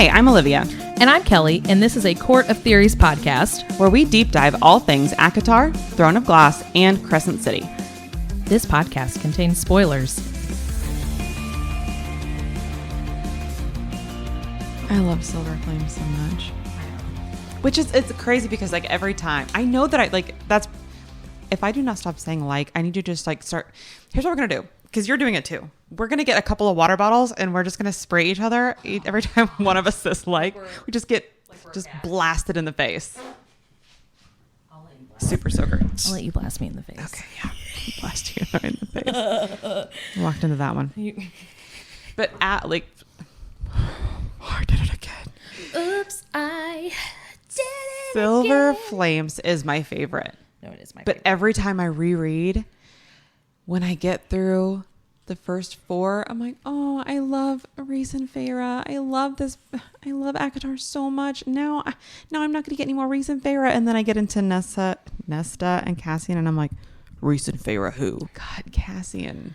Hi, I'm Olivia. And I'm Kelley, and this is a Court of Theories podcast, where we deep dive all things ACOTAR, Throne of Glass, and Crescent City. This podcast contains spoilers. I love Silver Flame so much. Which is, it's crazy because like every time, I know that if I do not stop saying like, I need to just like start, here's what we're going to do. Because you're doing it too. We're going to get a couple of water bottles and we're just going to spray each other every time one of us says like, we just get blasted in the face. Super soaker. I'll let you blast me in the face. Okay, yeah. Blast you in the face. Walked into that one. But I did it again. Oops, I did it Silver again. Flames is my favorite. No, it is my But favorite. every time I reread, when I get through the first four, I'm like, oh, I love Rhys and Feyre. I love this. I love ACOTAR so much. Now I'm not going to get any more Rhys and Feyre. And then I get into Nesta and Cassian, and I'm like, Rhys and Feyre who? God, Cassian.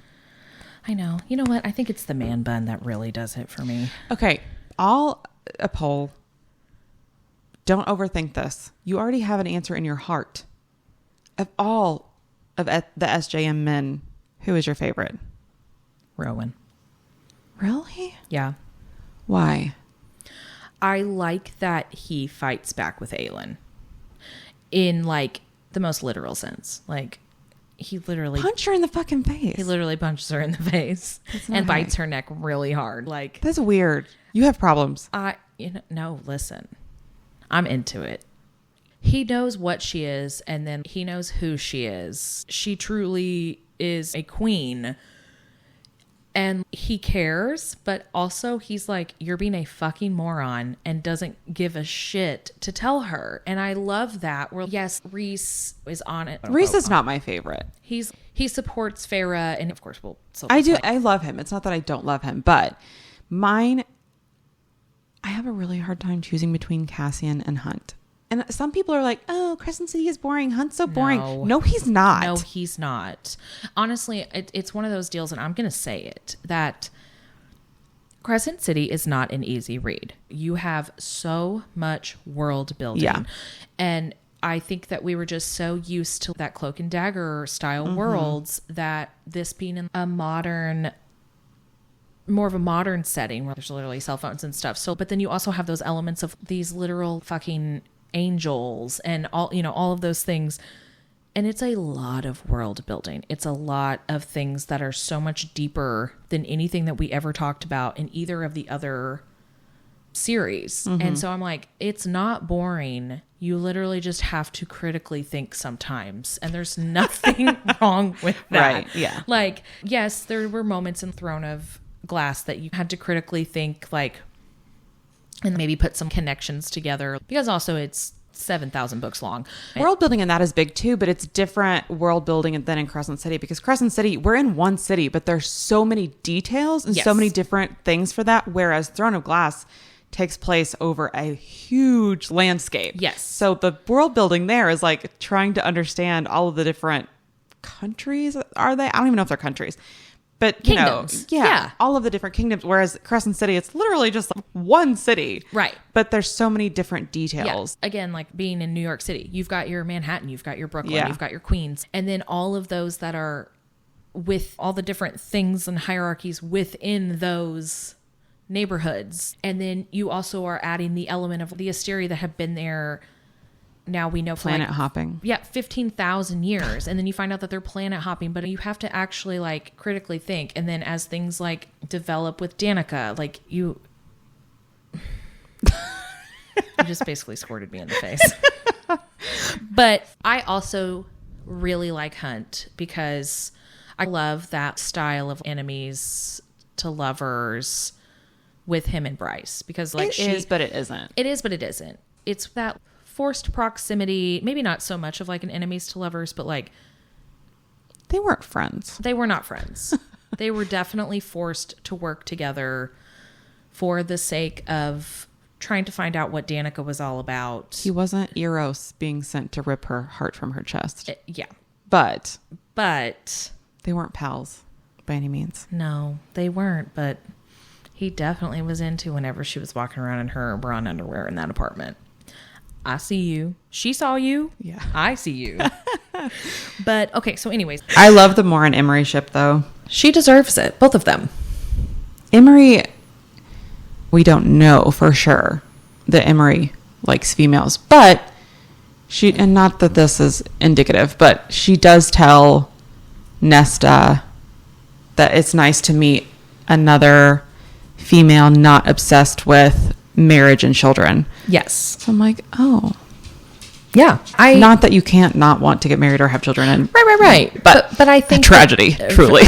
I know. You know what? I think it's the man bun that really does it for me. Okay, a poll. Don't overthink this. You already have an answer in your heart. Of all of the SJM men, who is your favorite? Rowan. Really? Yeah. Why? I like that he fights back with Aelin. In like the most literal sense. Like he literally punch her in the fucking face. He literally punches her in the face and bites her neck really hard. Like that's weird. You have problems. No, listen. I'm into it. He knows what she is, and then he knows who she is. She truly is a queen. And he cares, but also he's like, you're being a fucking moron and doesn't give a shit to tell her. And I love that. Well, yes, Rhys is on it. Rhys is not my favorite. He supports Feyre, and of course, I do. I love him. It's not that I don't love him, but I have a really hard time choosing between Cassian and Hunt. And some people are like, oh, Crescent City is boring. Hunt's so boring. No, he's not. No, he's not. Honestly, it's one of those deals, and I'm going to say it, that Crescent City is not an easy read. You have so much world building. Yeah. And I think that we were just so used to that Cloak and Dagger style worlds that this being in more of a modern setting where there's literally cell phones and stuff. So, but then you also have those elements of these literal fucking angels and all of those things. And it's a lot of world building. It's a lot of things that are so much deeper than anything that we ever talked about in either of the other series. And so I'm like, it's not boring. You literally just have to critically think sometimes. And there's nothing wrong with that. Right. Yeah. Like, yes, there were moments in Throne of Glass that you had to critically think, like, and maybe put some connections together, because also it's 7,000 books long. World building in that is big too, but it's different world building than in Crescent City, because Crescent City, we're in one city, but there's so many details and so many different things for that. Whereas Throne of Glass takes place over a huge landscape. Yes. So the world building there is like trying to understand all of the different countries. Are they? I don't even know if they're countries. But, kingdoms. All of the different kingdoms. Whereas Crescent City, it's literally just like one city. Right. But there's so many different details. Yeah. Again, like being in New York City, you've got your Manhattan, you've got your Brooklyn, you've got your Queens. And then all of those that are with all the different things and hierarchies within those neighborhoods. And then you also are adding the element of the Asteri that have been there. Now we know for planet hopping. Yeah, 15,000 years. And then you find out that they're planet hopping, but you have to actually like critically think. And then as things like develop with Danica, like you just basically squirted me in the face. But I also really like Hunt because I love that style of enemies to lovers with him and Bryce, because like it is, but it isn't. It is, but it isn't. It's that forced proximity, maybe not so much of like an enemies to lovers, but like they weren't friends. They were not friends. They were definitely forced to work together for the sake of trying to find out what Danica was all about. He wasn't Eros being sent to rip her heart from her chest. Yeah. But they weren't pals by any means. No, they weren't, but He definitely was into whenever she was walking around in her bra and underwear in that apartment. I see you. She saw you. Yeah. I see you. But, okay, so anyways. I love the Moore and Emery ship, though. She deserves it. Both of them. Emery, we don't know for sure that Emery likes females. But she, and not that this is indicative, but she does tell Nesta that it's nice to meet another female not obsessed with marriage and children. Yes. So I'm like, oh. Yeah. Not that you can't not want to get married or have children. And, Right. But I think... A tragedy, truly.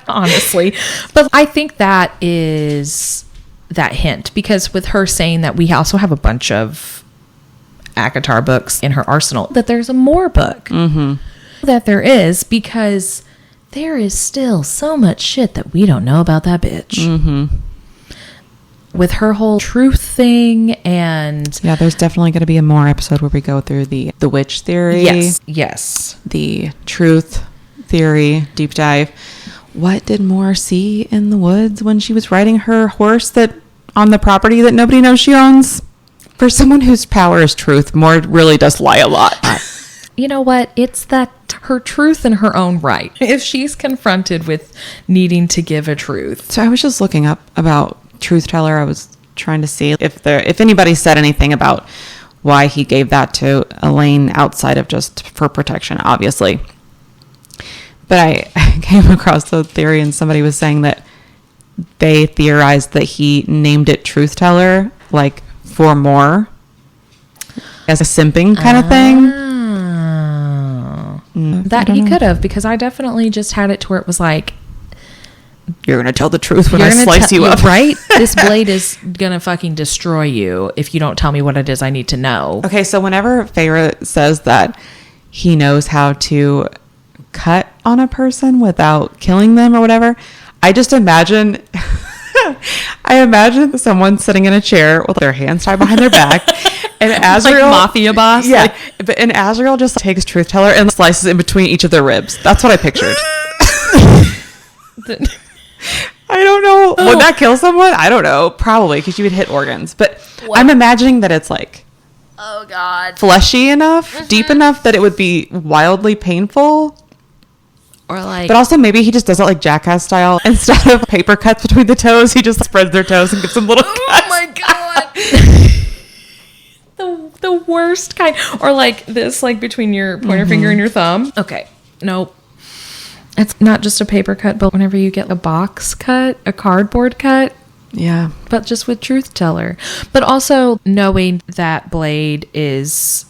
Honestly. But I think that is that hint. Because with her saying that we also have a bunch of ACOTAR books in her arsenal, that there's a Moore book. Mm-hmm. That there is, because there is still so much shit that we don't know about that bitch. Mm-hmm. With her whole truth thing, and yeah, there's definitely going to be a Moore episode where we go through the witch theory. Yes. The truth theory, deep dive. What did Moore see in the woods when she was riding her horse that on the property that nobody knows she owns? For someone whose power is truth, Moore really does lie a lot. You know what? It's that her truth in her own right. If she's confronted with needing to give a truth. So I was just looking up about truth teller. I was trying to see if anybody said anything about why he gave that to Elaine outside of just for protection, obviously. But I came across the theory, and somebody was saying that they theorized that he named it truth teller like for Moore as a simping kind of thing. That he could have, because I definitely just had it to where it was like, you're going to tell the truth when I slice you up. Right? This blade is going to fucking destroy you if you don't tell me what it is I need to know. Okay, so whenever Feyre says that he knows how to cut on a person without killing them or whatever, I just imagine... I imagine someone sitting in a chair with their hands tied behind their back, and Azriel, like mafia boss. Yeah, and Azriel just takes truth teller and slices in between each of their ribs. That's what I pictured. I don't know. Would that kill someone? I don't know. Probably, because you would hit organs. But what? I'm imagining that it's like, oh god, fleshy enough, deep enough that it would be wildly painful. Or like, but also maybe he just does it like Jackass style. Instead of paper cuts between the toes, he just spreads their toes and gives them little cuts. Oh my god. the worst kind. Or like this, like between your pointer finger and your thumb. Okay. Nope. It's not just a paper cut, but whenever you get a box cut, a cardboard cut. Yeah. But just with truth teller. But also knowing that blade is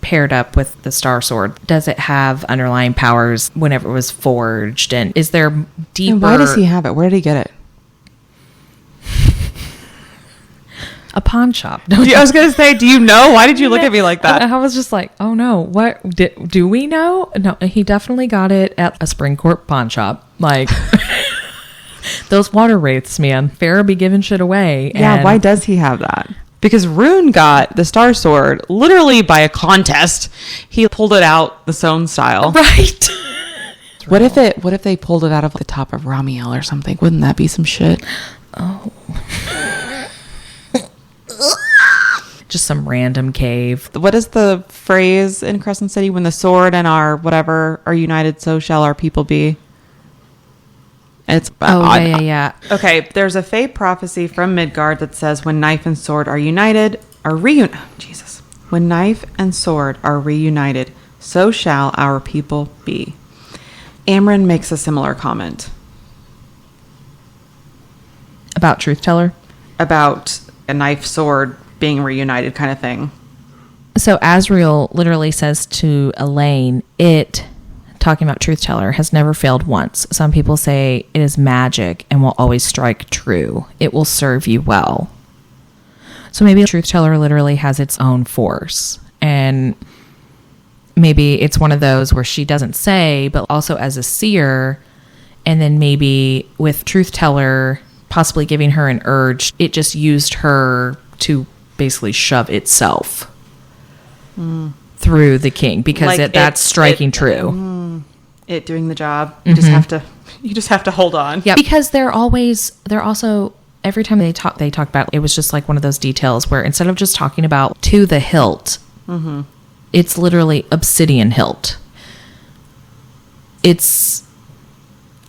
paired up with the Star Sword, does it have underlying powers whenever it was forged, and is there deeper... And why does he have it? Where did he get it? A pawn shop. I was gonna say, do you know? Why did you look at me like that? I was just like, oh no, what do we know? No, he definitely got it at a Springcourt pawn shop. Like those water wraiths, man. Feyre be giving shit away. Yeah, why does he have that? Because Rune got the Star Sword literally by a contest. He pulled it out the sewn style. Right. What if they pulled it out of the top of Ramiel or something? Wouldn't that be some shit? Oh. Just some random cave. What is the phrase in Crescent City? When the sword and our whatever are united, so shall our people be. It's yeah. Okay, there's a Fae prophecy from Midgard that says when knife and sword are united, when knife and sword are reunited, so shall our people be. Amren makes a similar comment about truth teller, about a knife sword being reunited kind of thing. So Azriel literally says to Elaine, talking about truth teller, has never failed once. Some people say it is magic and will always strike true. It will serve you well. So maybe truth teller literally has its own force, and maybe it's one of those where she doesn't say, but also as a seer, and then maybe with truth teller possibly giving her an urge, it just used her to basically shove itself through the king, because Like that's striking true. it doing the job. You just have to hold on. Yeah, because they're also every time they talk about it was just like one of those details where instead of just talking about to the hilt, it's literally obsidian hilt.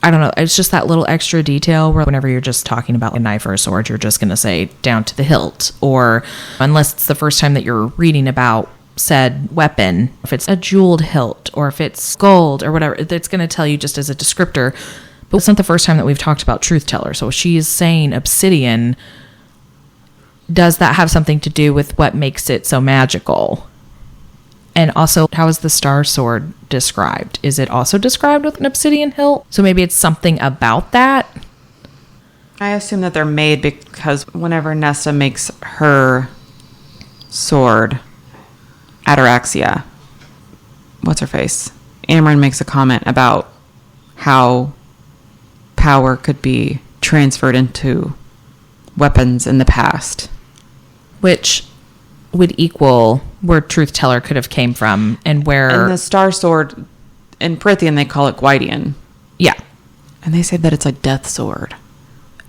I don't know. It's just that little extra detail where whenever you're just talking about a knife or a sword, you're just going to say down to the hilt, or unless it's the first time that you're reading about said weapon, if it's a jeweled hilt or if it's gold or whatever, it's going to tell you just as a descriptor. But it's not the first time that we've talked about truth teller. So she is saying obsidian. Does that have something to do with what makes it so magical? And also, how is the star sword described? Is it also described with an obsidian hilt? So maybe it's something about that. I assume that they're made because whenever Nesta makes her sword, Ataraxia, what's her face? Amren makes a comment about how power could be transferred into weapons in the past. Which would equal where truth teller could have came from and where... And the star sword, in Prythian, they call it Gwydion. Yeah. And they say that it's a death sword.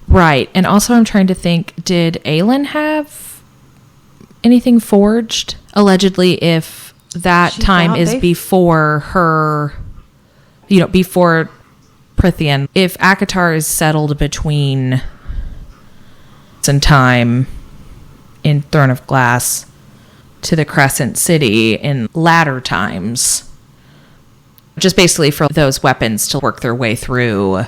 Right. And also I'm trying to think, did Aelin have anything forged? Allegedly, if that time is before her, before Prythian, if ACOTAR is settled between some time in Throne of Glass to the Crescent City in latter times, just basically for those weapons to work their way through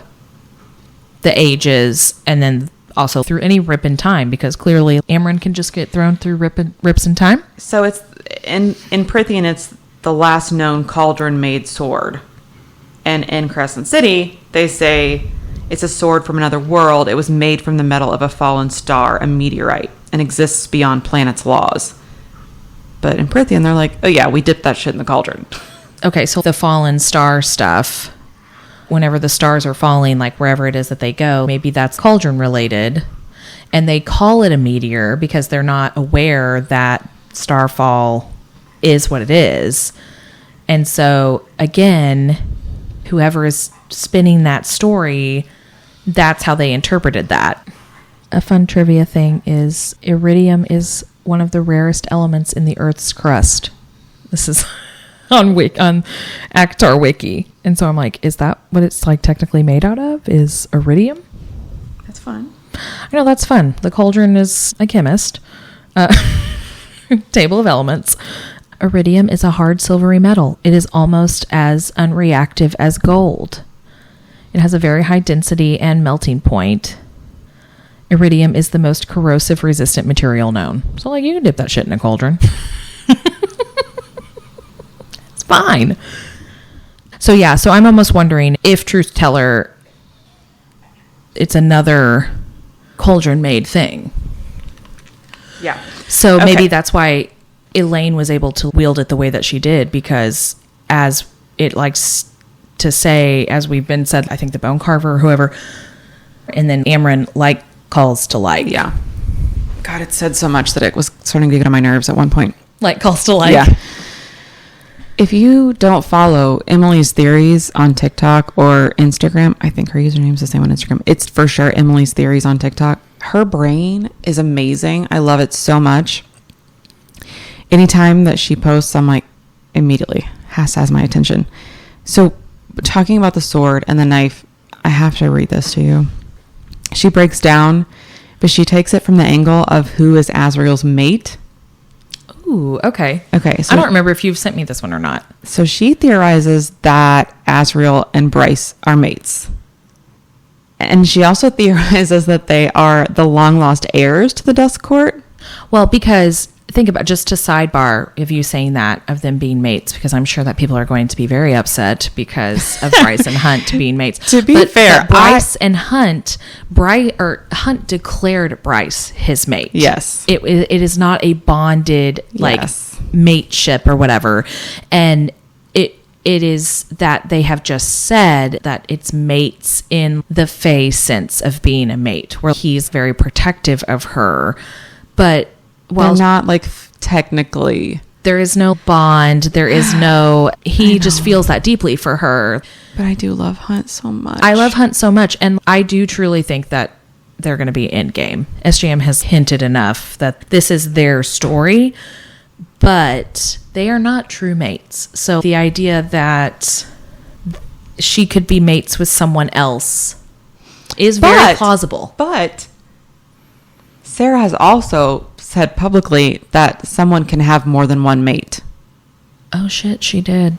the ages and then also through any rip in time, because clearly Amren can just get thrown through rips in time. So it's in Prythian, it's the last known cauldron made sword. And in Crescent City, they say it's a sword from another world. It was made from the metal of a fallen star, a meteorite, and exists beyond planet's laws. But in Prythian, they're like, oh yeah, we dipped that shit in the cauldron. Okay, so the fallen star stuff, whenever the stars are falling, like wherever it is that they go, maybe that's cauldron related. And they call it a meteor because they're not aware that starfall is what it is. And so, again, whoever is spinning that story, that's how they interpreted that. A fun trivia thing is iridium is one of the rarest elements in the Earth's crust. This is on ACOTAR Wiki. And so I'm like, is that what it's like technically made out of? Is iridium? That's fun. I know, that's fun. The cauldron is a chemist. Table of elements. Iridium is a hard silvery metal. It is almost as unreactive as gold. It has a very high density and melting point. Iridium is the most corrosive resistant material known. So, like, you can dip that shit in a cauldron. It's fine. So, yeah. So, I'm almost wondering if Truth Teller, it's another cauldron-made thing. Yeah. So, maybe that's why Elaine was able to wield it the way that she did, because as it likes to say, as we've been said, I think the Bone Carver or whoever, and then Amren, like, calls to like. Yeah. God, it said so much that it was starting to get on my nerves at one point. Like calls to like. Yeah. If you don't follow Emily's Theories on TikTok or Instagram, I think her username is the same on Instagram. It's for sure Emily's Theories on TikTok. Her brain is amazing. I love it so much. Anytime that she posts, I'm like, immediately has my attention. So talking about the sword and the knife, I have to read this to you. She breaks down, but she takes it from the angle of who is Azriel's mate. Ooh, okay. Okay. So I don't remember if you've sent me this one or not. So she theorizes that Azriel and Bryce are mates. And she also theorizes that they are the long-lost heirs to the Dusk Court. Well, because think about, just to sidebar of you saying that, of them being mates, because I'm sure that people are going to be very upset because of Bryce and Hunt being mates. To be fair, Bryce and Hunt, Hunt declared Bryce his mate. Yes. It is not a bonded, like, mateship or whatever. And it is that they have just said that it's mates in the Fae sense of being a mate, where he's very protective of her. But they're not like technically There is no bond. There is no, he just feels that deeply for her. But I do love Hunt so much. I love Hunt so much. And I do truly think that they're going to be endgame. SJM has hinted enough that this is their story, but they are not true mates. So the idea that she could be mates with someone else is very plausible. But Sarah has also said publicly that someone can have more than one mate. Oh shit, she did.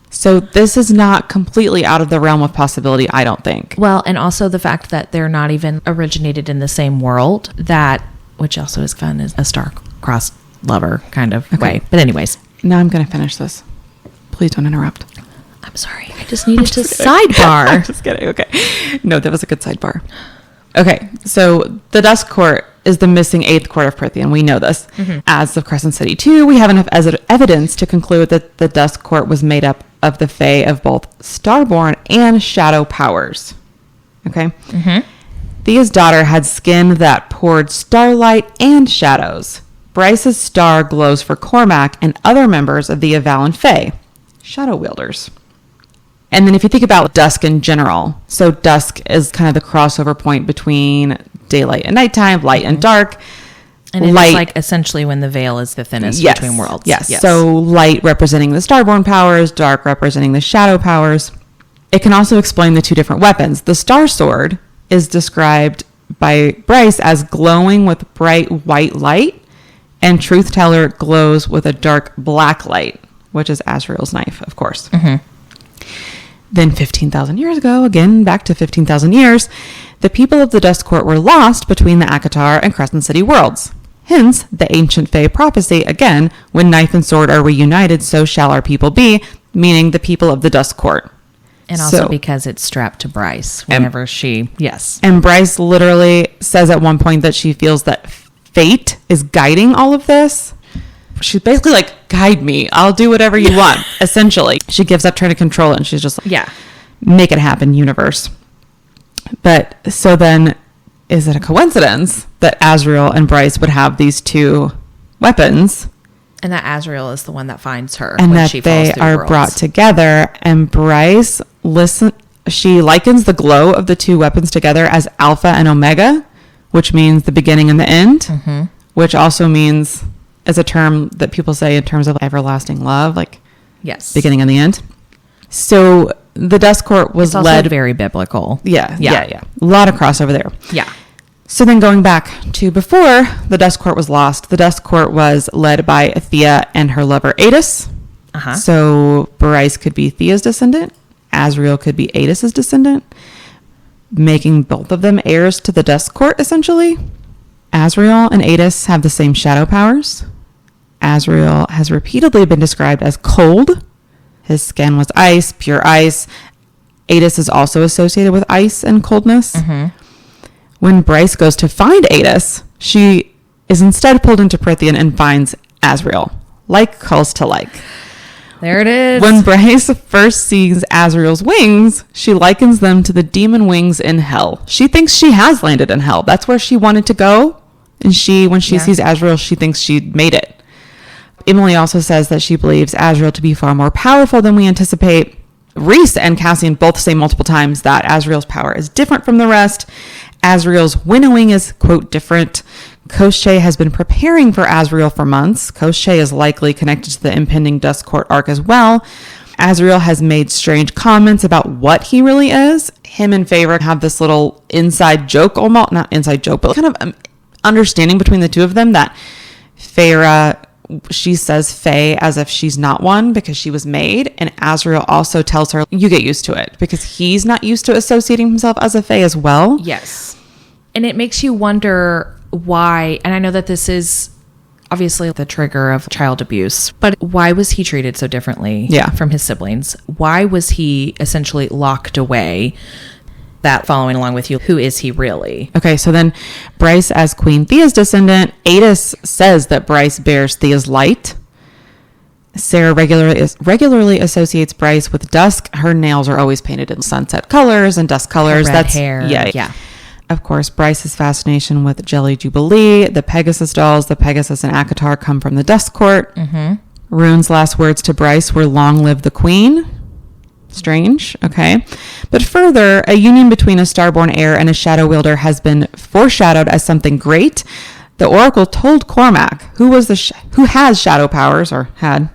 So this is not completely out of the realm of possibility, I don't think. Well, and also the fact that they're not even originated in the same world, that, which also is fun, is a star-crossed lover kind of way. But anyways. Now I'm going to finish this. Please don't interrupt. I'm sorry. I just needed to sidebar. I'm just kidding. Okay. No, that was a good sidebar. Okay. So the Dusk Court is the missing 8th court of Prythian. We know this. As of Crescent City 2, we have enough evidence to conclude that the Dusk Court was made up of the Fae of both Starborn and Shadow powers. Okay? Thea's daughter had skin that poured starlight and shadows. Bryce's star glows for Cormac and other members of the Avalon Fae, shadow wielders. And then if you think about Dusk in general, so Dusk is kind of the crossover point between daylight and nighttime, light and dark. And it's like essentially when the veil is the thinnest between worlds. Yes. So light representing the Starborn powers, dark representing the shadow powers. It can also explain the two different weapons. The Star Sword is described by Bryce as glowing with bright white light, and Truth Teller glows with a dark black light, which is Azriel's knife, of course. Then 15,000 years ago, again, back to 15,000 years, the people of the Dusk Court were lost between the Akatar and Crescent City worlds. Hence, the ancient Fae prophecy, again, when knife and sword are reunited, so shall our people be, meaning the people of the Dusk Court. And also because it's strapped to Bryce whenever she... Yes. And Bryce literally says at one point that she feels that fate is guiding all of this. She's basically like, guide me. I'll do whatever you want, essentially. She gives up trying to control it, and she's just like, make it happen, universe. But so then, is it a coincidence that Azriel and Bryce would have these two weapons? And that Azriel is the one that finds her. And when that she they are brought together. And Bryce, she likens the glow of the two weapons together as Alpha and Omega, which means the beginning and the end, which also means... is a term that people say in terms of everlasting love, like beginning and the end. So the Dusk Court was led very biblical. Yeah. A lot of crossover there. Yeah. So then going back to before the Dusk Court was lost, the Dusk Court was led by Thea and her lover Adis. So Bryce could be Thea's descendant. Azriel could be Adis's descendant, making both of them heirs to the Dusk Court, essentially. Azriel and Adis have the same shadow powers. Azriel has repeatedly been described as cold. His skin was ice, pure ice. Adis is also associated with ice and coldness. When Bryce goes to find Adis, she is instead pulled into Prythian and finds Azriel. Like calls to like. There it is. When Bryce first sees Azriel's wings, she likens them to the demon wings in hell. She thinks she has landed in hell. That's where she wanted to go. And when she sees Azriel, she thinks she made it. Emily also says that she believes Azriel to be far more powerful than we anticipate. Reese and Cassian both say multiple times that Azriel's power is different from the rest. Azriel's winnowing is, quote, different. Koschei has been preparing for Azriel for months. Koschei is likely connected to the impending Dusk Court arc as well. Azriel has made strange comments about what he really is. Him and Feyre have this little inside joke, almost not inside joke, but kind of understanding between the two of them that Feyre, she says Fae as if she's not one because she was made, and Azriel also tells her, you get used to it, because he's not used to associating himself as a Fae as well. Yes. And it makes you wonder why, and I know that this is obviously the trigger of child abuse, but why was he treated so differently from his siblings? Why was he essentially locked away? That following along with you, who is he really? Okay, so then Bryce as Queen Thea's descendant, Adis says that Bryce bears Thea's light. Sarah regularly associates Bryce with dusk. Her nails are always painted in sunset colors and dusk colors. Red hair. Yeah. Of course, Bryce's fascination with Jelly Jubilee, the Pegasus dolls, the Pegasus and Akatar come from the Dusk Court. Rune's last words to Bryce were "Long live the Queen." Strange, okay. But further, a union between a starborn heir and a shadow wielder has been foreshadowed as something great. The Oracle told Cormac, who has shadow powers, or had,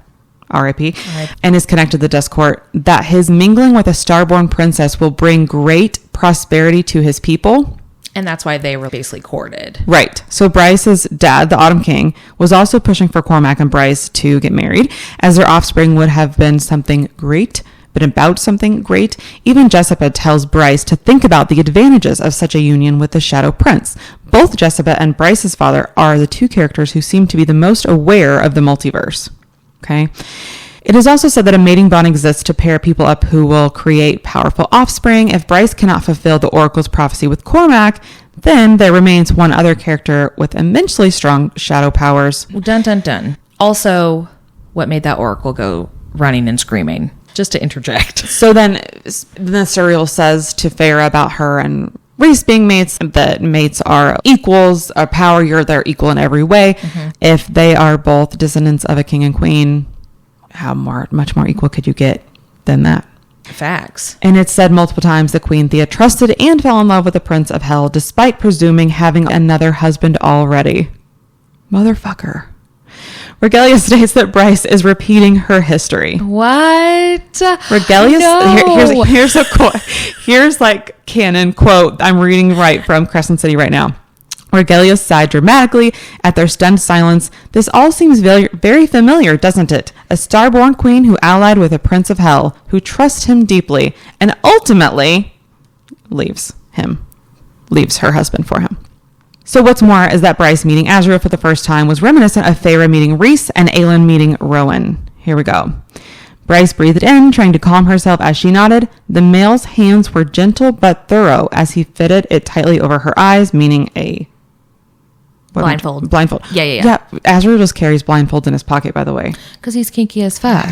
R.I.P., and is connected to the Dusk Court, that his mingling with a starborn princess will bring great prosperity to his people. And that's why they were basically courted. Right. So Bryce's dad, the Autumn King, was also pushing for Cormac and Bryce to get married, as their offspring would have been something great, but about something great. Even Jessica tells Bryce to think about the advantages of such a union with the Shadow Prince. Both Jessica and Bryce's father are the two characters who seem to be the most aware of the multiverse. Okay. It is also said that a mating bond exists to pair people up who will create powerful offspring. If Bryce cannot fulfill the Oracle's prophecy with Cormac, then there remains one other character with immensely strong shadow powers. Dun, dun, dun. Also, what made that Oracle go running and screaming? Just to interject. So then Azriel says to Farah about her and Reese being mates, that mates are equals, a power, they're equal in every way. If they are both descendants of a king and queen, how much more equal could you get than that? Facts. And it's said multiple times that Queen Thea trusted and fell in love with the Prince of Hell, despite presuming having another husband already. Motherfucker. Regalia states that Bryce is repeating her history. What? Regalia, no. here's like canon quote. I'm reading right from Crescent City right now. Regalia sighed dramatically at their stunned silence. This all seems very, very familiar, doesn't it? A starborn queen who allied with a prince of hell, who trusts him deeply, and ultimately leaves her husband for him. So what's more is that Bryce meeting Azriel for the first time was reminiscent of Farah meeting Reese and Aelin meeting Rowan. Here we go. Bryce breathed in, trying to calm herself as she nodded. The male's hands were gentle but thorough as he fitted it tightly over her eyes, meaning a... Blindfold. Yeah. Azriel just carries blindfolds in his pocket, by the way. Because he's kinky as fuck.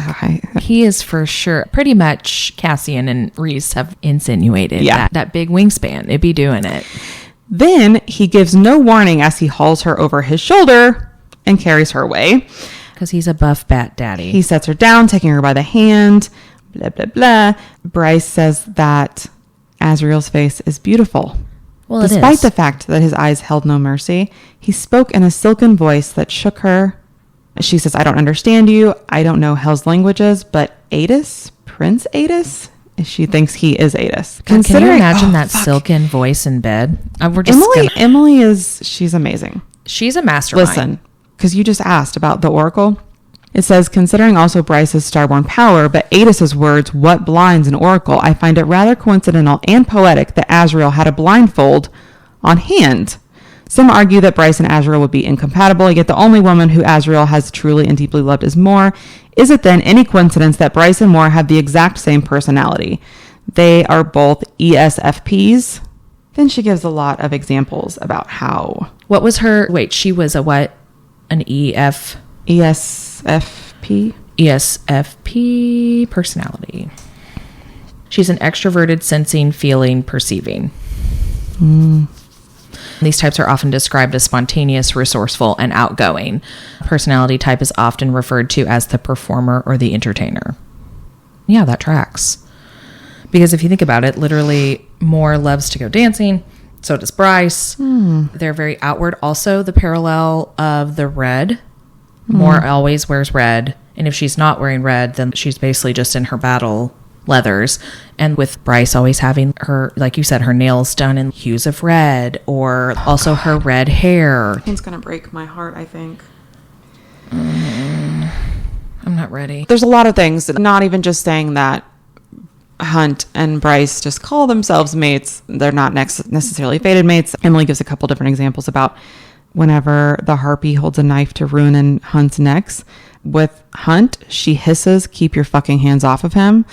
He is for sure. Pretty much Cassian and Reese have insinuated that big wingspan. It'd be doing it. Then he gives no warning as he hauls her over his shoulder and carries her away. Because he's a buff bat daddy. He sets her down, taking her by the hand. Blah, blah, blah. Bryce says that Azriel's face is beautiful. Well, despite the fact that his eyes held no mercy, he spoke in a silken voice that shook her. She says, I don't understand you. I don't know Hell's languages, but Adis? Prince Adis? She thinks he is Adis. Can you imagine that silken voice in bed? Emily she's amazing. She's a mastermind. Listen, because you just asked about the Oracle. It says, considering also Bryce's starborn power, but Adis's words, what blinds an Oracle, I find it rather coincidental and poetic that Azriel had a blindfold on hand. Some argue that Bryce and Azriel would be incompatible, yet the only woman who Azriel has truly and deeply loved is Mor. Is it then any coincidence that Bryce and Mor have the exact same personality? They are both ESFPs. Then she gives a lot of examples about how... What was her... Wait, she was a what? An ESFP? ESFP personality. She's an extroverted, sensing, feeling, perceiving. These types are often described as spontaneous, resourceful, and outgoing. Personality type is often referred to as the performer or the entertainer. Yeah, that tracks. Because if you think about it, literally, Mor loves to go dancing. So does Bryce. They're very outward. Also, the parallel of the red. Mor always wears red. And if she's not wearing red, then she's basically just in her battle leathers. And with Bryce always having her, like you said, her nails done in hues of red, or also her red hair. It's going to break my heart, I think. I'm not ready. There's a lot of things, not even just saying that Hunt and Bryce just call themselves mates. They're not necessarily fated mates. Emily gives a couple different examples about whenever the harpy holds a knife to Rune and Hunt's necks. With Hunt, she hisses, keep your fucking hands off of him.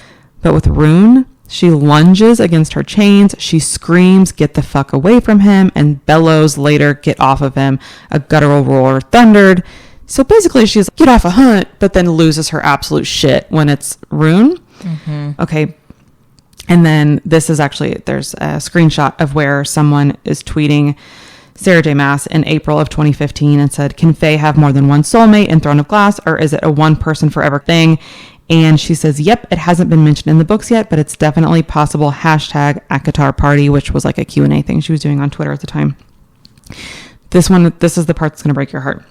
But with Rune, she lunges against her chains. She screams, get the fuck away from him, and bellows later, get off of him. A guttural roar thundered. So basically she's get off a Hunt, but then loses her absolute shit when it's Rune. Okay. And then this is actually, there's a screenshot of where someone is tweeting Sarah J. Maas in April of 2015 and said, can Faye have more than one soulmate in Throne of Glass, or is it a one person forever thing? And she says, yep, it hasn't been mentioned in the books yet, but it's definitely possible. Hashtag Akatar Party, which was like a Q&A thing she was doing on Twitter at the time. This is the part that's going to break your heart.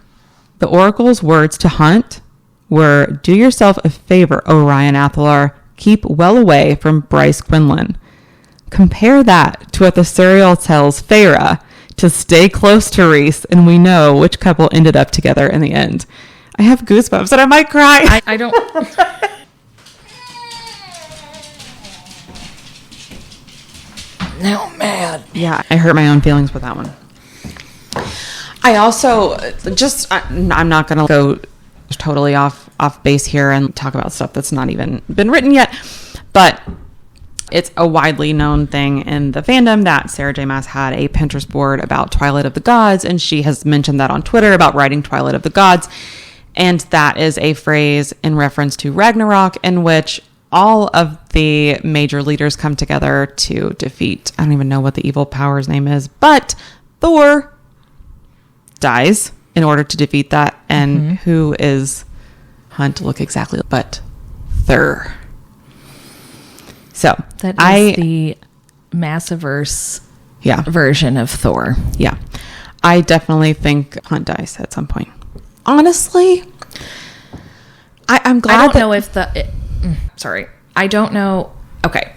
The Oracle's words to Hunt were, do yourself a favor, Orion Athalar. Keep well away from Bryce Quinlan. Compare that to what the serial tells Feyre to stay close to Rhys, and we know which couple ended up together in the end. I have goosebumps and I might cry. I don't... Now mad. Yeah, I hurt my own feelings with that one. I also I'm not going to go totally off base here and talk about stuff that's not even been written yet, but it's a widely known thing in the fandom that Sarah J. Maas had a Pinterest board about Twilight of the Gods, and she has mentioned that on Twitter about writing Twilight of the Gods, and that is a phrase in reference to Ragnarok in which all of the major leaders come together to defeat, I don't even know what the evil power's name is, but Thor dies in order to defeat that. And who is Hunt look exactly but Thur. So that is the Massiverse version of Thor. Yeah. I definitely think Hunt dies at some point. Honestly, I'm glad. I don't know if sorry. I don't know. Okay.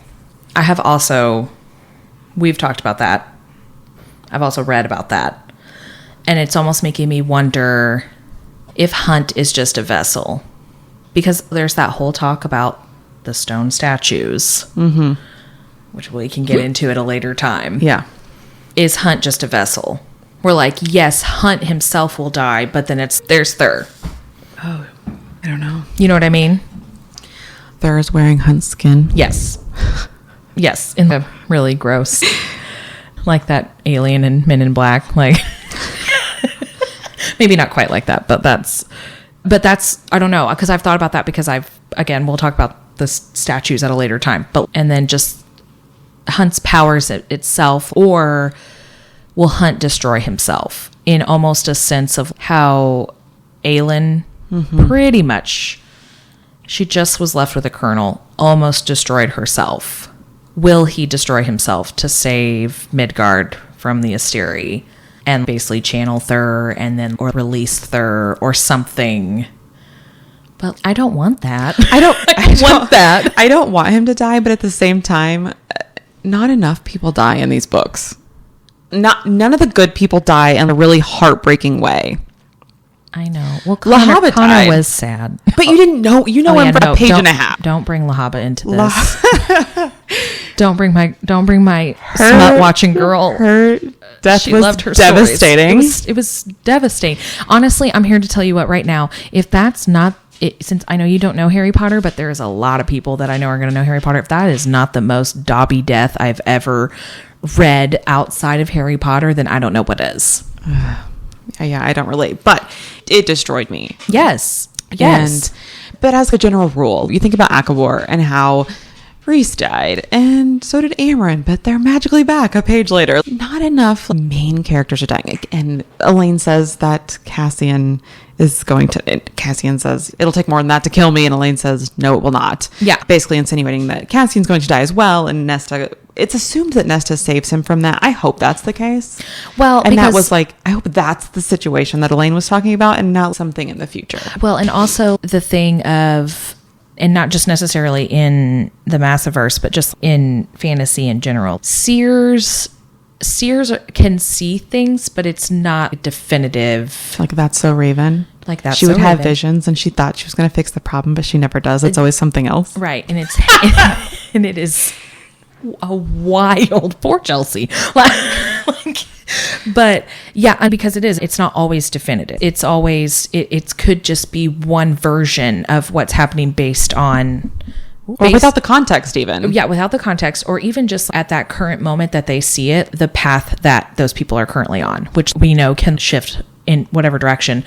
We've talked about that. I've also read about that. And it's almost making me wonder if Hunt is just a vessel. Because there's that whole talk about the stone statues, which we can get into at a later time. Yeah. Is Hunt just a vessel? We're like, yes, Hunt himself will die, but then there's Thur. Oh, I don't know. You know what I mean? Thur is wearing Hunt's skin. Yes. Yes, in the really gross, like that alien in Men in Black, like... Maybe not quite like that, but that's, I don't know, because I've thought about that because we'll talk about the statues at a later time, and then just Hunt's powers itself, or will Hunt destroy himself in almost a sense of how Aelin pretty much, she just was left with a kernel, almost destroyed herself. Will he destroy himself to save Midgard from the Asteri? And basically channel Thur or release Thur or something. But I don't want that. I don't want that. I don't want him to die, but at the same time, not enough people die in these books. None of the good people die in a really heartbreaking way. I know. Well, Connor was sad. But you didn't know. You know him for a page and a half. Don't bring Lahaba into this. Don't bring my smut watching girl. Her death was devastating. It was devastating. Honestly, I'm here to tell you what right now. If that's not it, since I know you don't know Harry Potter, but there's a lot of people that I know are going to know Harry Potter. If that is not the most Dobby death I've ever read outside of Harry Potter, then I don't know what is. Yeah, I don't relate, but it destroyed me. Yes. But as a general rule, you think about Akabor and how Rhys died, and so did Amren, but they're magically back a page later. Not enough main characters are dying. And Elaine says that Cassian says it'll take more than that to kill me, and Elaine says no, it will not. Yeah, basically insinuating that Cassian's going to die as well, and Nesta, it's assumed that Nesta saves him from that. I hope that's the case. Well, and that was like, I hope that's the situation that Elaine was talking about, and not something in the future. Well, and also the thing of, and not just necessarily in the Massiverse, but just in fantasy in general, seers can see things, but it's not definitive. Like That's So Raven. Like that. She would have visions, and she thought she was going to fix the problem, but she never does. It's always something else. Right, and and it is a wild. Poor Chelsea. But yeah, because it's not always definitive. It's always it could just be one version of what's happening based on. Or without the context even. Yeah, without the context, or even just at that current moment that they see it, the path that those people are currently on, which we know can shift in whatever direction,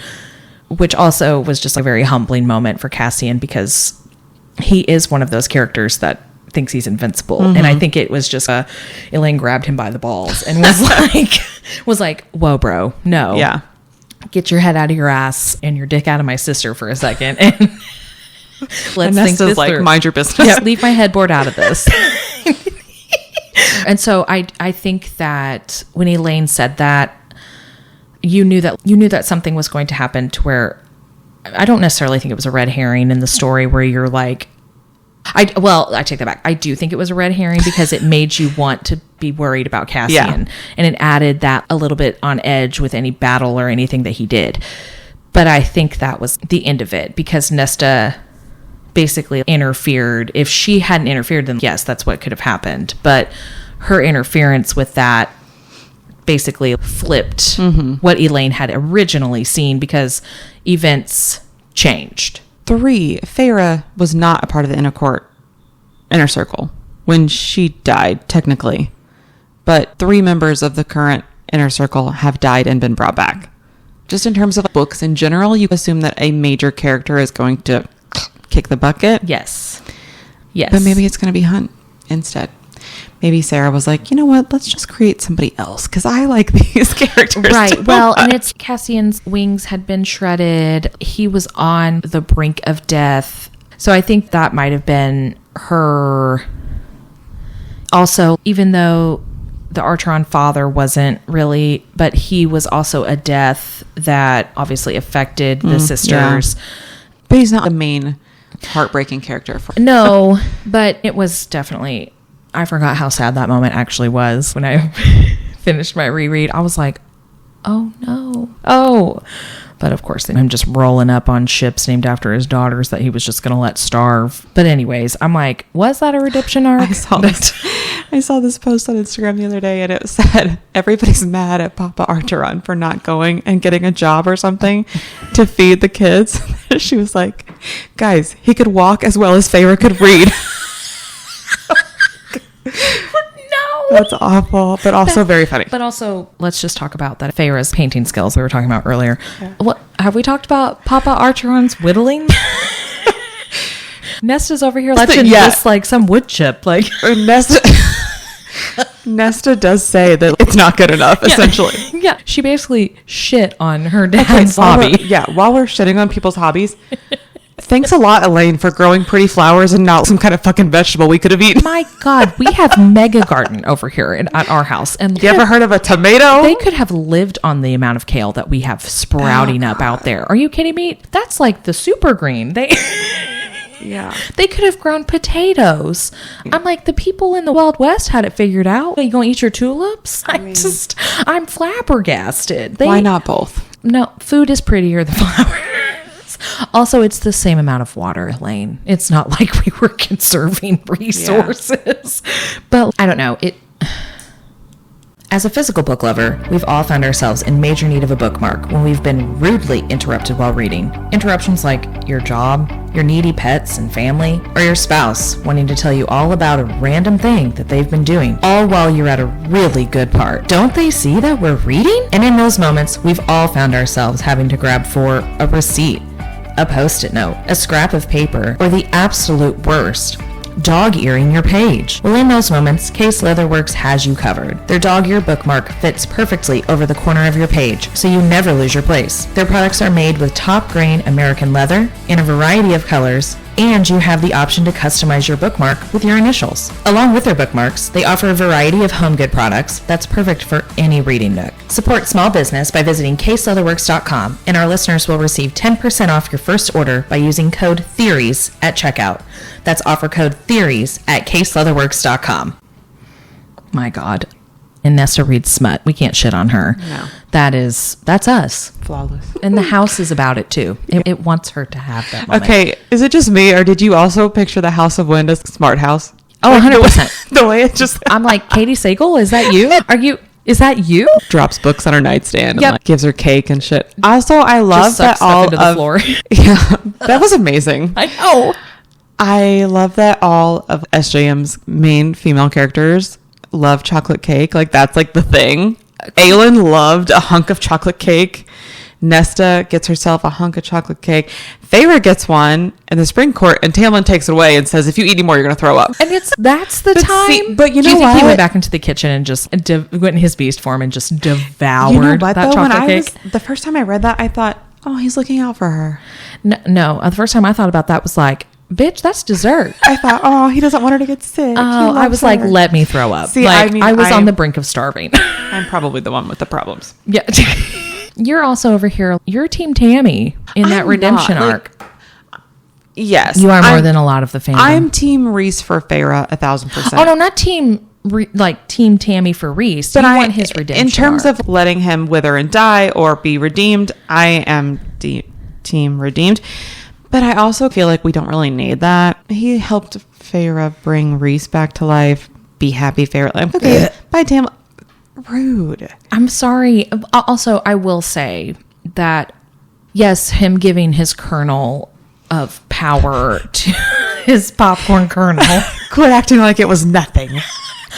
which also was just a very humbling moment for Cassian, because he is one of those characters that thinks he's invincible. And I think it was just Elaine grabbed him by the balls and was like, whoa, bro, no. Yeah. Get your head out of your ass and your dick out of my sister for a second. And let's think this like, through. Mind your business. Yeah, leave my headboard out of this. And so I think that when Elaine said that, you knew that something was going to happen to where I don't necessarily think it was a red herring in the story where you're like, I take that back. I do think it was a red herring because it made you want to be worried about Cassian, and it added that a little bit on edge with any battle or anything that he did. But I think that was the end of it because Nesta basically interfered. If she hadn't interfered, then yes, that's what could have happened. But her interference with that basically flipped what Elaine had originally seen because events changed. 3, Feyre was not a part of the inner circle when she died, technically. But 3 members of the current inner circle have died and been brought back. Just in terms of books in general, you assume that a major character is going to kick the bucket. Yes. But maybe it's going to be Hunt instead. Maybe Sarah was like, you know what? Let's just create somebody else because I like these characters. Right. too Well, much. and it's Cassian's wings had been shredded. He was on the brink of death. So I think that might have been her. Also, even though the Archeron father wasn't really, but he was also a death that obviously affected the sisters. Yeah. But he's not the main heartbreaking character. No, but it was definitely, I forgot how sad that moment actually was when I finished my reread. I was like, oh no. Oh. But of course, I'm just rolling up on ships named after his daughters that he was just going to let starve. But anyways, I'm like, was that a redemption arc? I saw this post on Instagram the other day and it said, everybody's mad at Papa Archeron for not going and getting a job or something to feed the kids. She was like, guys, he could walk as well as Feyre could read. That's awful, but also very funny. But also, let's just talk about that Feyre's painting skills we were talking about earlier. Yeah. What have we talked about? Papa Archeron's whittling? Nesta's over here touching this like some wood chip. Like Nesta does say that it's not good enough, essentially. Yeah, she basically shit on her dad's hobby. While we're shitting on people's hobbies, thanks a lot, Elaine, for growing pretty flowers and not some kind of fucking vegetable we could have eaten. My God, we have mega garden over here at our house. And you ever heard of a tomato? They could have lived on the amount of kale that we have sprouting up out there. Are you kidding me? That's like the super green. They could have grown potatoes. I'm like, the people in the Wild West had it figured out. Are you going to eat your tulips? I'm flabbergasted. Why not both? No, food is prettier than flowers. Also, it's the same amount of water, Elaine. It's not like we were conserving resources. But I don't know. As a physical book lover, we've all found ourselves in major need of a bookmark when we've been rudely interrupted while reading. Interruptions like your job, your needy pets and family, or your spouse wanting to tell you all about a random thing that they've been doing, all while you're at a really good part. Don't they see that we're reading? And in those moments, we've all found ourselves having to grab for a receipt, a post-it note, a scrap of paper, or the absolute worst, dog-earing your page. Well, in those moments, Case Leatherworks has you covered. Their dog-ear bookmark fits perfectly over the corner of your page, so you never lose your place. Their products are made with top-grain American leather in a variety of colors, and you have the option to customize your bookmark with your initials. Along with their bookmarks, they offer a variety of home good products that's perfect for any reading nook. Support small business by visiting caseleatherworks.com, and our listeners will receive 10% off your first order by using code THEORIES at checkout. That's offer code THEORIES at caseleatherworks.com. My God. And Nesta reads smut. We can't shit on her. No. That's us. Flawless. And the house is about it too. It wants her to have that moment. Okay, is it just me or did you also picture the House of Wind as smart house? Oh, 100%. The way it just... I'm like, Katie Sagal, is that you? Is that you? Drops books on her nightstand and like, gives her cake and shit. Also, I love that all into the floor. Yeah, that was amazing. I know. I love that all of SJM's main female characters love chocolate cake. Like, that's like the thing. Aelin loved a hunk of chocolate cake. Nesta gets herself a hunk of chocolate cake. Feyre gets one in the Spring Court, and Tamlin takes it away and says, if you eat any more, you're going to throw up. And that's the time. See, but you Do know you think what? he went back into the kitchen and just went in his beast form and just devoured You know what, that though? chocolate cake? The first time I read that, I thought, oh, he's looking out for her. No, the first time I thought about that was like, bitch, that's dessert. I thought, oh, he doesn't want her to get sick. Oh, I was like, let me throw up. See, like, I mean, I was on the brink of starving. I'm probably the one with the problems. Yeah. You're also over here. You're Team Tammy in that redemption arc. Yes. You are more than a lot of the fandom. I'm Team Reese for Feyre 1,000%. Oh, no, not Team Tammy for Reese. But I want his redemption in terms arc. of letting him wither and die or be redeemed, I am Team Redeemed. But I also feel like we don't really need that. He helped Feyre bring Reese back to life. Be happy, Feyre. Like, okay, bye, Tam. Rude. I'm sorry. Also, I will say that, yes, him giving his kernel of power to his popcorn kernel. Quit acting like it was nothing.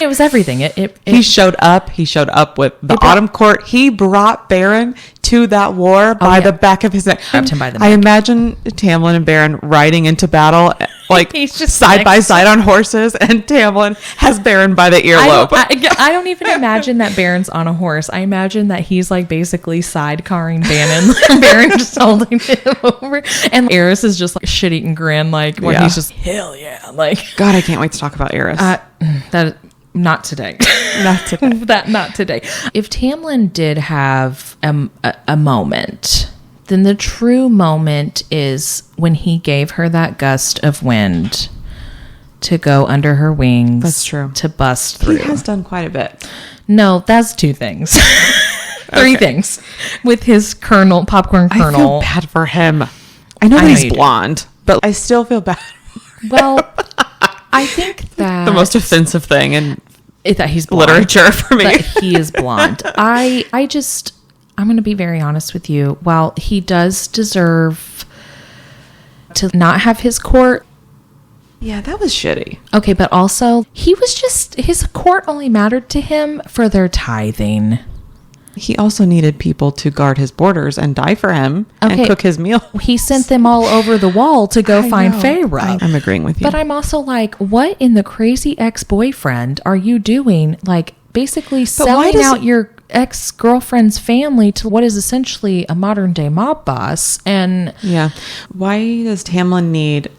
It was everything. He showed up. He showed up with the Autumn Court. He brought Baron to that war by the back of his neck. Grabbed him by the neck. I imagine Tamlin and Baron riding into battle, like He's just side by side on horses, and Tamlin has Baron by the earlobe. I don't even imagine that Baron's on a horse. I imagine that he's like basically sidecarring Baron. Baron just holding him over, and Eris is just like shit-eating grin, like when he's just hell yeah, like God, I can't wait to talk about Eris. that. Not today. Not today. Not today. If Tamlin did have a moment, then the true moment is when he gave her that gust of wind to go under her wings. That's true. To bust through. He has done quite a bit. No, that's two things. Three things. With his popcorn kernel. I feel bad for him. I know that he's blonde, but I still feel bad. Well, I think that the most offensive thing in that he's blonde, literature for me. that he is blonde. I'm going to be very honest with you. While he does deserve to not have his court. Yeah, that was shitty. Okay, but also his court only mattered to him for their tithing. He also needed people to guard his borders and die for him and cook his meal. He sent them all over the wall to go find Feyre. I'm agreeing with you. But I'm also like, what in the crazy ex-boyfriend are you doing? Like, basically selling out your ex-girlfriend's family to what is essentially a modern-day mob boss. And yeah. Why does Tamlin need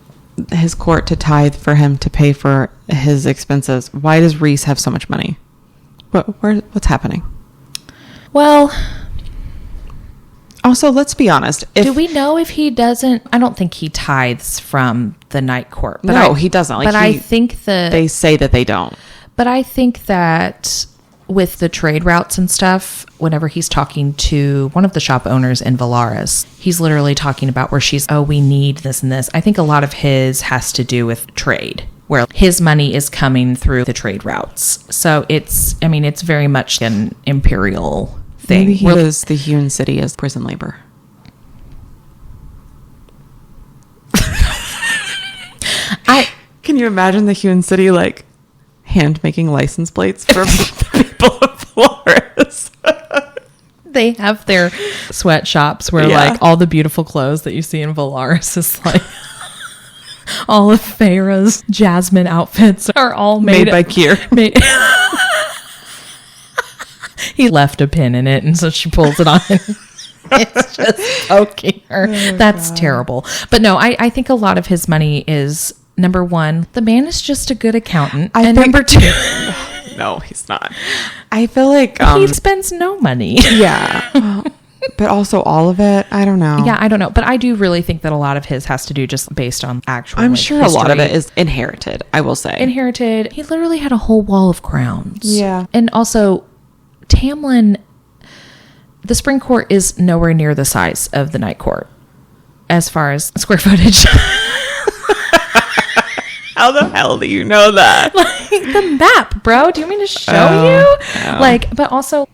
his court to tithe for him to pay for his expenses? Why does Reese have so much money? What's happening? Well, also, let's be honest. Do we know if he doesn't? I don't think he tithes from the night court. But no, he doesn't. But I think that they say that they don't. But I think that with the trade routes and stuff, whenever he's talking to one of the shop owners in Valaris, he's literally talking about where we need this and this. I think a lot of his has to do with trade, where his money is coming through the trade routes. So it's very much an imperial thing. Maybe he was the hewn city as prison labor. Can you imagine the hewn city like hand making license plates for the people of Flores? They have their sweatshops where like all the beautiful clothes that you see in Valaris is like all of Feyre's Jasmine outfits are all made by Kier. He left a pin in it, and so she pulls it on. It's just poking her. That's terrible. But no, I think a lot of his money is, number one, the man is just a good accountant. And number two... No, he's not. I feel like... he spends no money. Yeah. But also all of it, I don't know. Yeah, I don't know. But I do really think that a lot of his has to do just based on actual I'm sure history. A lot of it is inherited, I will say. Inherited. He literally had a whole wall of crowns. Yeah. And also, Tamlin, the Spring Court is nowhere near the size of the Night Court as far as square footage. How the hell do you know that? Like the map, bro. Do you want me to show you? Oh. Like, but also,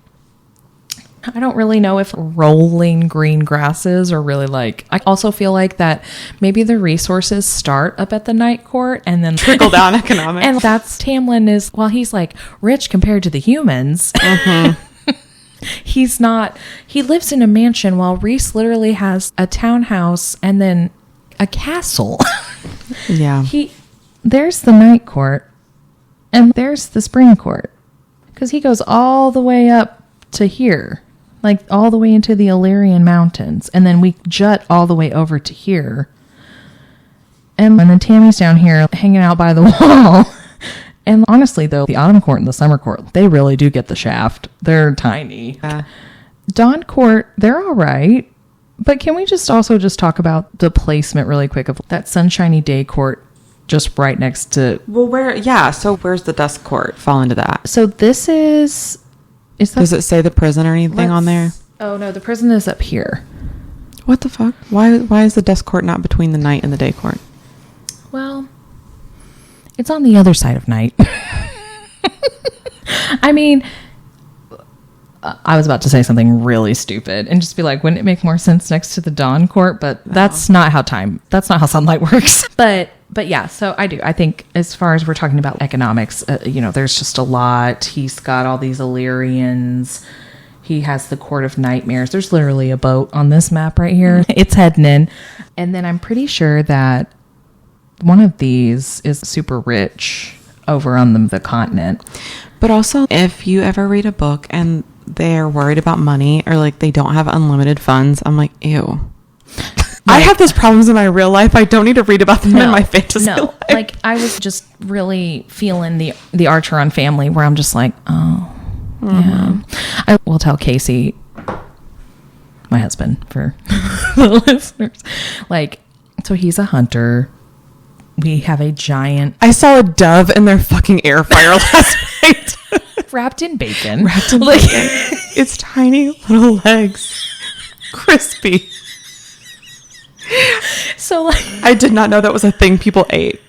I don't really know if rolling green grasses are really like... I also feel like that maybe the resources start up at the Night Court and then... Trickle down economics. And that's Tamlin is... Well, he's like rich compared to the humans. Mm-hmm. He's not. He lives in a mansion while Reese literally has a townhouse and then a castle. Yeah. There's the night court and there's the spring court. Because he goes all the way up to here. Like all the way into the Illyrian Mountains. And then we jut all the way over to here. And then Tammy's down here hanging out by the wall. And honestly, though, the autumn court and the summer court, they really do get the shaft. They're tiny. Yeah. Dawn court, they're all right. But can we just talk about the placement really quick of that sunshiny day court just right next to... Well, so where's the Dusk Court fall into that? So this is that... Does it say the prison or anything on there? Oh, no, the prison is up here. What the fuck? Why is the Dusk Court not between the night and the day court? Well... It's on the other side of night. I mean, I was about to say something really stupid and just be like, wouldn't it make more sense next to the dawn court? But that's not how sunlight works. But yeah, so I think as far as we're talking about economics, there's just a lot. He's got all these Illyrians. He has the Court of Nightmares. There's literally a boat on this map right here. It's heading in. And then I'm pretty sure that one of these is super rich over on the continent. But also, if you ever read a book and they're worried about money or like they don't have unlimited funds, I'm like, ew. I have those problems in my real life. I don't need to read about them in my fantasy life. Like I was just really feeling the Archeron family where I'm just like, oh, yeah. I will tell Casey, my husband, for the listeners, like, so he's a hunter. We have a giant... I saw a dove in their fucking air fryer last night. Wrapped in bacon. Bacon. Its tiny little legs. Crispy. So like... I did not know that was a thing people ate.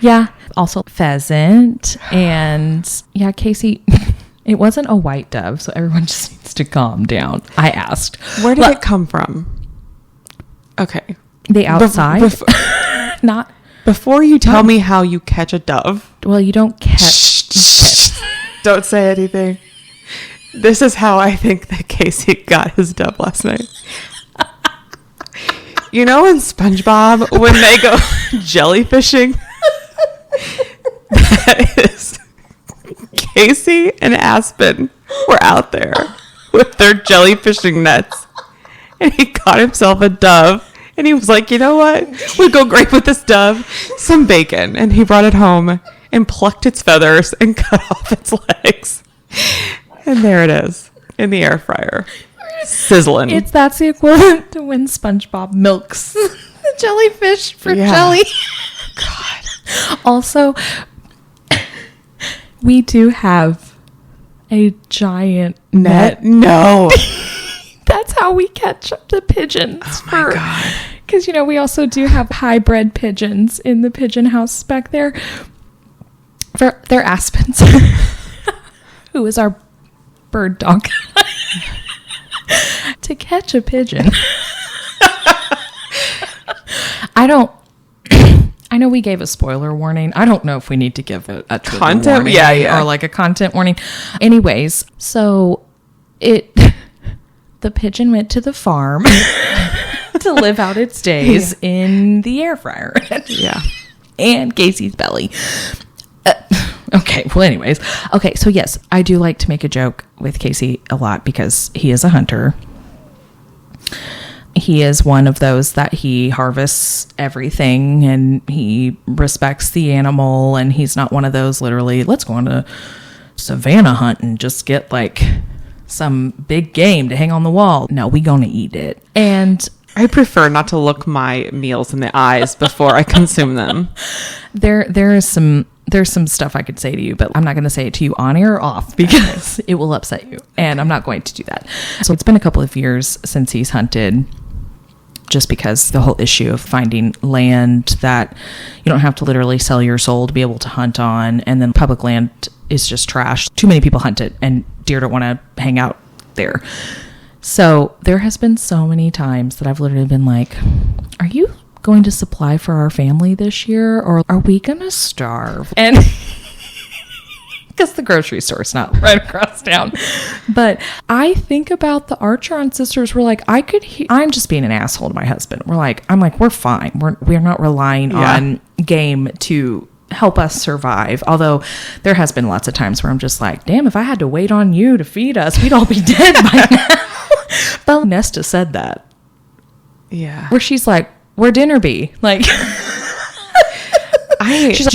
Yeah. Also pheasant. And yeah, Casey... It wasn't a white dove, so everyone just needs to calm down. I asked. Where did it come from? Okay. The outside? Not before you tell me how you catch a dove. Well, you don't catch. Don't say anything. This is how I think that Casey got his dove last night. You know in SpongeBob when they go jellyfishing? That is Casey and Aspen were out there with their jellyfishing nets. And he caught himself a dove. And he was like, you know what? Would go great with this dove. Some bacon. And he brought it home and plucked its feathers and cut off its legs. And there it is in the air fryer. Sizzling. That's the equivalent to when SpongeBob milks the jellyfish for jelly. God. Also, we do have a giant net. No. That's how we catch the pigeons. Oh my God. Because, we also do have hybrid pigeons in the pigeon house back there. They're Aspens, who is our bird dog. To catch a pigeon. I know we gave a spoiler warning. I don't know if we need to give a content warning. Yeah. Or like a content warning. Anyways, so the pigeon went to the farm to live out its days in the air fryer. Yeah. And Casey's belly. Okay. Well, anyways. Okay. So yes, I do like to make a joke with Casey a lot because he is a hunter. He is one of those that he harvests everything and he respects the animal. And he's not one of those literally, let's go on a savannah hunt and just get like some big game to hang on the wall. No, we gonna eat it. And I prefer not to look my meals in the eyes before I consume them. There's some stuff I could say to you, but I'm not going to say it to you on air or off because it will upset you. And I'm not going to do that. So it's been a couple of years since he's hunted, just because the whole issue of finding land that you don't have to literally sell your soul to be able to hunt on. And then public land is just trash. Too many people hunt it and deer don't want to hang out there. So there has been so many times that I've literally been like, are you going to supply for our family this year or are we going to starve? And because the grocery store's not right across town. But I think about the Archeron sisters. We're like, I'm just being an asshole to my husband. I'm like, we're fine. We're not relying on game to help us survive. Although there has been lots of times where I'm just like, damn, if I had to wait on you to feed us, we'd all be dead by now. But Nesta said that. Yeah. Where she's like, where dinner be? Like, she's like, did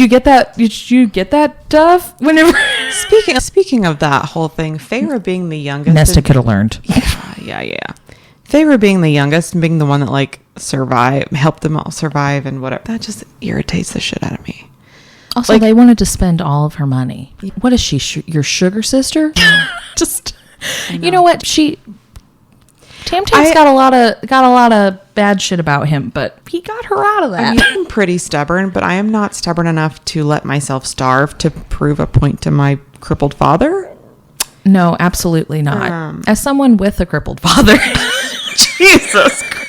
you get that, Duff? Whenever. Speaking of that whole thing, Feyre being the youngest. Nesta could have learned. Yeah. Feyre being the youngest and being the one that like helped them all survive and whatever. That just irritates the shit out of me. Also, like, they wanted to spend all of her money. What is she? Your sugar sister? Just, you know what? Tam's got a lot of bad shit about him, but he got her out of that. I mean, I'm pretty stubborn, but I am not stubborn enough to let myself starve to prove a point to my crippled father. No, absolutely not. As someone with a crippled father, Jesus Christ.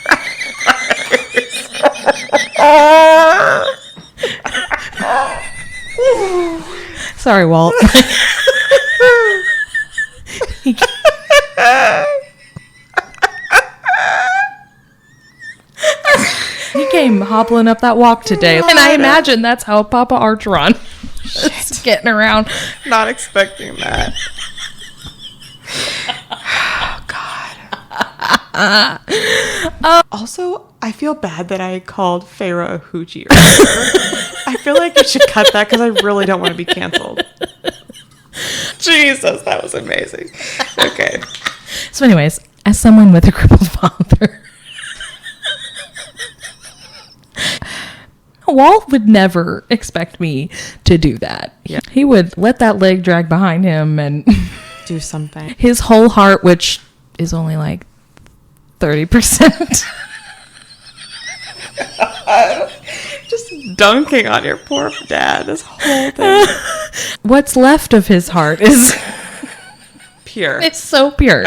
Sorry, Walt. He came hobbling up that walk today, and I imagine that's how Papa Archeron is getting around. Not expecting that. Oh, God. Also, I feel bad that I called Feyre a hoochie earlier. I feel like you should cut that because I really don't want to be canceled. Jesus, that was amazing. Okay. So anyways, as someone with a crippled father, Walt would never expect me to do that. Yeah. He would let that leg drag behind him and do something. His whole heart, which is only like 30%. Just dunking on your poor dad this whole thing. What's left of his heart is pure. It's so pure.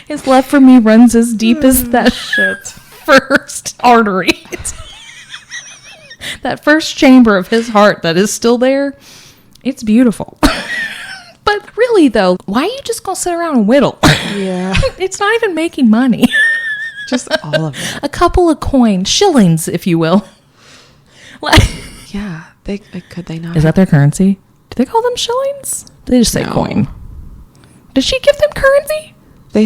His love for me runs as deep as that shit first artery. That first chamber of his heart that is still there. It's beautiful. But really, though, why are you just going to sit around and whittle? Yeah. It's not even making money. Just all of it. A couple of coins, shillings, if you will. Yeah. Could they not? Is that their currency? Do they call them shillings? They just say coin. Did she give them currency? Do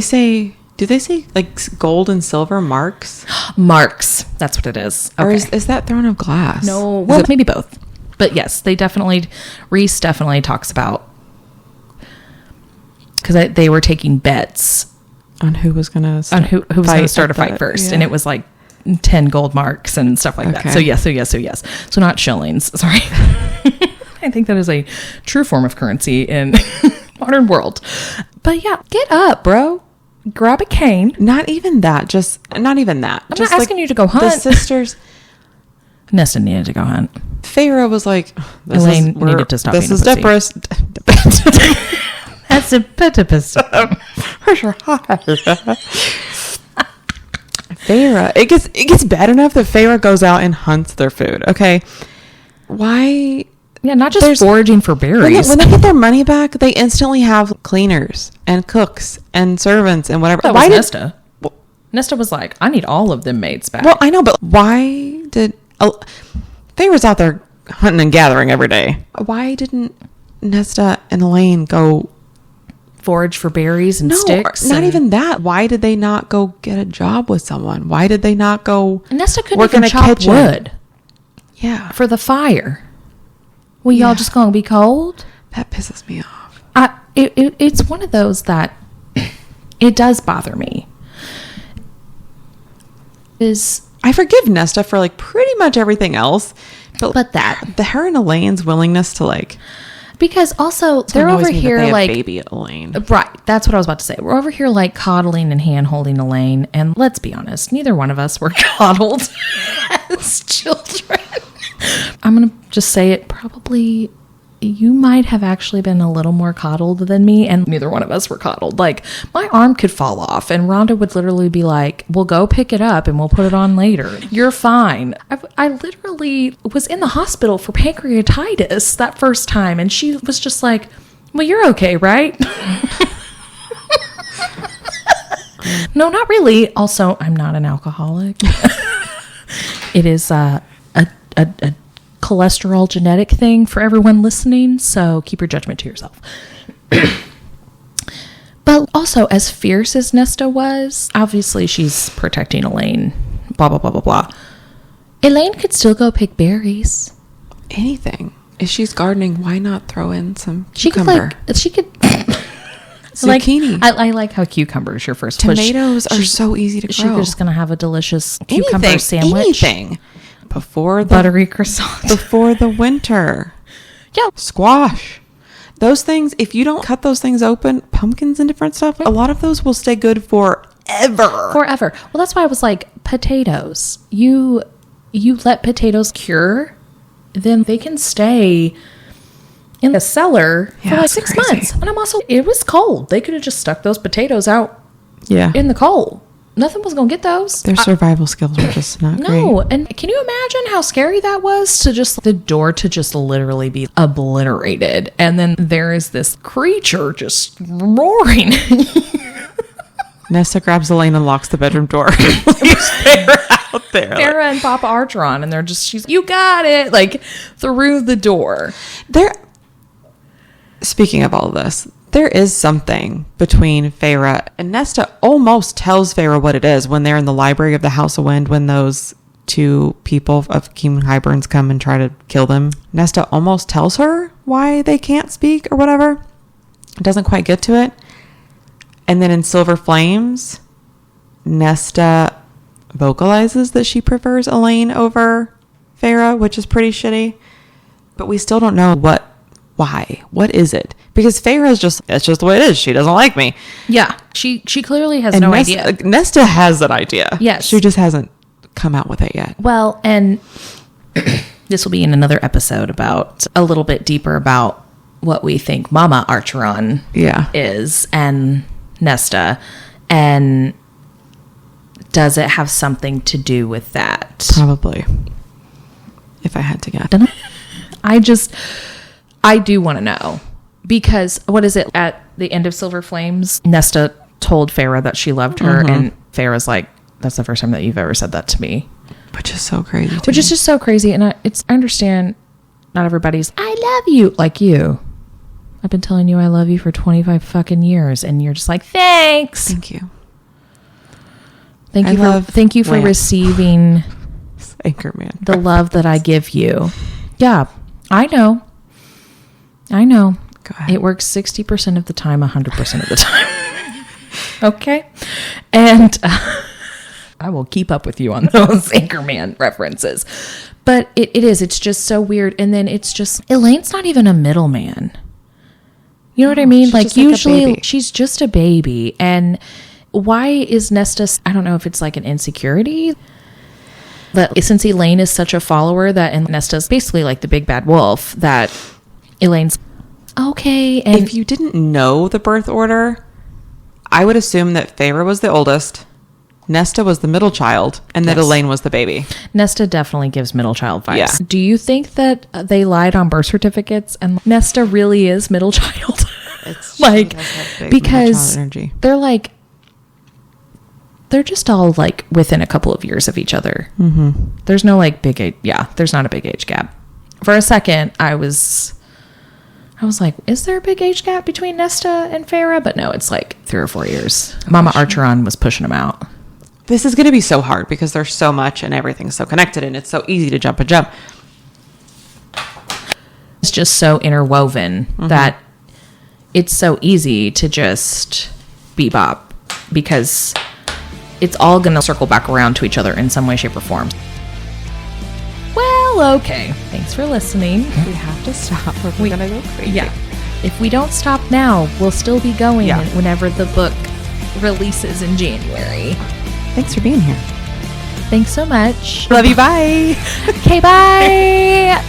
they say like gold and silver marks? Marks. That's what it is. Okay. Or is that throne of glass? No. Well, maybe both. But yes, Reese definitely talks about, because they were taking bets on who was going to start a fight first. Yeah. And it was like 10 gold marks and stuff like that. So yes. So not shillings. Sorry. I think that is a true form of currency in modern world. But yeah, get up, bro. Grab a cane. Not even that. I'm not asking you to go hunt. The sisters. Nesta needed to go hunt. Feyre was like, Elaine needed to stop being a pussy. That's a petipus. Feyre. It gets bad enough that Feyre goes out and hunts their food. Okay. Why? Yeah, not just foraging for berries. When they get their money back, they instantly have cleaners and cooks and servants and whatever. That was Nesta. Nesta was like, I need all of them maids back. Well, I know, but why did... Feyre's out there hunting and gathering every day. Why didn't Nesta and Elaine go... forage for berries and sticks? Not even that. Why did they not go get a job with someone? Why did they not go... Nesta couldn't even chop wood. Yeah. For the fire. Well, y'all just gonna be cold? That pisses me off. It's one of those that it does bother me. I forgive Nesta for like pretty much everything else, but her and Elaine's willingness to like, because also they're over here like baby Elaine, right? That's what I was about to say. We're over here like coddling and hand holding Elaine, and let's be honest, neither one of us were coddled as children. I'm gonna just say it, probably you might have actually been a little more coddled than me, and neither one of us were coddled. Like, my arm could fall off, and Rhonda would literally be like, we'll go pick it up and we'll put it on later. You're fine. I literally was in the hospital for pancreatitis that first time, and she was just like, well, you're okay, right? No, not really. Also, I'm not an alcoholic. It is a cholesterol genetic thing for everyone listening, so keep your judgment to yourself. But also, as fierce as Nesta was, obviously she's protecting Elaine, blah blah blah blah blah. Elaine could still go pick berries. Anything. If she's gardening, why not throw in some cucumber? She could zucchini. I like how cucumber is your first tomatoes are so easy to grow. She's just gonna have a delicious cucumber sandwich. Anything. Before the buttery croissant. Before the winter. Yeah. Squash. Those things, if you don't cut those things open, pumpkins and different stuff, a lot of those will stay good forever. Forever. Well, that's why I was like, potatoes. You let potatoes cure, then they can stay in the cellar for like 6 months. And I'm also, it was cold. They could have just stuck those potatoes out in the cold. Nothing was going to get those. Their survival skills were just not great. No, and can you imagine how scary that was to just the door to just literally be obliterated, and then there is this creature just roaring. Nesta grabs Elaine and locks the bedroom door. Leaves Farrah out there. Farrah and Papa Archeron, and they're just, you got it, like through the door. Speaking of all of this, there is something between Farrah and Nesta. Almost tells Farrah what it is when they're in the library of the House of Wind, when those two people of King Hybern's come and try to kill them. Nesta almost tells her why they can't speak or whatever. Doesn't quite get to it. And then in Silver Flames, Nesta vocalizes that she prefers Elaine over Farrah, which is pretty shitty. But we still don't know why. What is it? Because Farrah's that's just the way it is. She doesn't like me. Yeah. She clearly has no idea. Nesta has an idea. Yes. She just hasn't come out with it yet. Well, and this will be in another episode about a little bit deeper about what we think Mama Archeron is and Nesta. And does it have something to do with that? Probably. If I had to guess. I do want to know, because what is it at the end of Silver Flames? Nesta told Farrah that she loved her, and Farrah's like, that's the first time that you've ever said that to me. Which is so crazy. Which is just so crazy. And I understand not everybody's, I love you, like you. I've been telling you I love you for 25 fucking years, and you're just like, thanks. Thank you. Thank you for receiving Anchorman. The love that I give you. Yeah, I know. Go ahead. It works 60% of the time, 100% of the time. Okay. And I will keep up with you on those Anchorman references. But it's just so weird. And then it's just, Elaine's not even a middleman. You know what I mean? Like usually she's just a baby. And why is Nesta, I don't know if it's like an insecurity. But since Elaine is such a follower and Nesta's basically like the big bad wolf, that Elaine's okay. And if you didn't know the birth order, I would assume that Farrah was the oldest, Nesta was the middle child, and that Elaine was the baby. Nesta definitely gives middle child vibes. Yeah. Do you think that they lied on birth certificates and Nesta really is middle child? It's like, because energy. they're just all like within a couple of years of each other. Mm-hmm. There's no like big age. Yeah, there's not a big age gap. For a second, I was like, is there a big age gap between Nesta and Farrah? But no, it's like 3 or 4 years. Mama Archeron was pushing them out. This is going to be so hard because there's so much and everything's so connected and it's so easy to jump. It's just so interwoven that it's so easy to just bebop, because it's all going to circle back around to each other in some way, shape, or form. Well, okay. Thanks for listening. We have to stop or we're going to go crazy. Yeah. If we don't stop now, we'll still be going whenever the book releases in January. Thanks for being here. Thanks so much. Love you. Bye. Okay, bye.